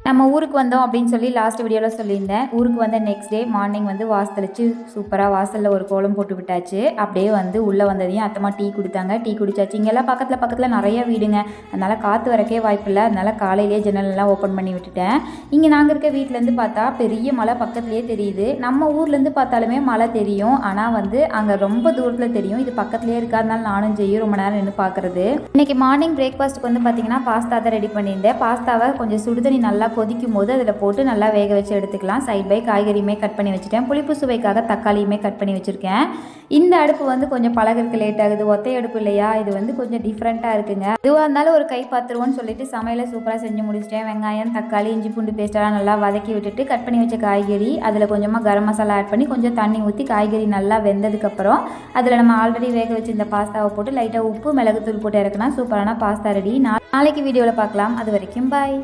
நம்ம ஊருக்கு வந்தோம் அப்படின்னு சொல்லி லாஸ்ட் வீடியோவில் சொல்லியிருந்தேன். ஊருக்கு வந்த நெக்ஸ்ட் டே மார்னிங் வந்து வாசல் தெளிச்சு சூப்பராக வாசலில் ஒரு கோலம் போட்டு விட்டாச்சு. அப்படியே வந்து உள்ளே வந்ததையும் அத்தம்மா டீ குடித்தாங்க. டீ குடிச்சாச்சு. இங்கெல்லாம் பக்கத்தில் நிறைய வீடுங்க, அதனால் காற்று வரக்கே வாய்ப்பில்லை. அதனால் காலையிலேயே ஜன்னலெல்லாம் ஓப்பன் பண்ணி விட்டுட்டேன். இங்கே நாங்கள் இருக்க வீட்டிலேருந்து பார்த்தா பெரிய மலை பக்கத்துலேயே தெரியுது. நம்ம ஊர்லேருந்து பார்த்தாலுமே மலை தெரியும், ஆனால் வந்து அங்கே ரொம்ப தூரத்தில் தெரியும். இது பக்கத்துலேயே இருக்காதனால நானும் செய்யும் ரொம்ப நேரம் நின்று பார்க்குறது. இன்றைக்கி மார்னிங் பிரேக்ஃபாஸ்ட்டுக்கு வந்து பார்த்திங்கன்னா பாஸ்தா தான் ரெடி பண்ணியிருந்தேன். பாஸ்தாவை கொஞ்சம் சுடுதண்ணி நல்லா கொதிக்கும் போது அதில் போட்டு நல்லா வேக வச்சு எடுத்துக்கலாம். சைட் பை காய்கறியுமே கட் பண்ணி வச்சுட்டேன். புளிப்பு சுவைக்காக தக்காளியுமே கட் பண்ணி வச்சுருக்கேன். இந்த அடுப்பு வந்து கொஞ்சம் பழகிறதுக்கு லேட் ஆகுது. ஒத்தை அடுப்பு இல்லையா, இது வந்து கொஞ்சம் டிஃப்ரெண்ட்டாக இருக்குங்க. எதுவாக இருந்தாலும் ஒரு கை பார்த்துருவோன்னு சொல்லிட்டு சமையலை சூப்பராக செஞ்சு முடிச்சிட்டேன். வெங்காயம், தக்காளி, இஞ்சி பூண்டு பேஸ்ட்டெல்லாம் நல்லா வதக்கி விட்டுட்டு கட் பண்ணி வச்ச காய்கறி அதில் கொஞ்சமாக கரம் மசாலா ஆட் பண்ணி கொஞ்சம் தண்ணி ஊற்றி காய்கறி நல்லா வெந்ததுக்கப்புறம் அதில் நம்ம ஆல்ரெடி வேக வச்சு இந்த பாஸ்தாவை போட்டு லைட்டாக உப்பு மிளகுத்தூள் போட்டு இறக்குனா சூப்பரான பாஸ்தா ரெடி. நாளைக்கு வீடியோவில் பார்க்கலாம். அது வரைக்கும் பாய்.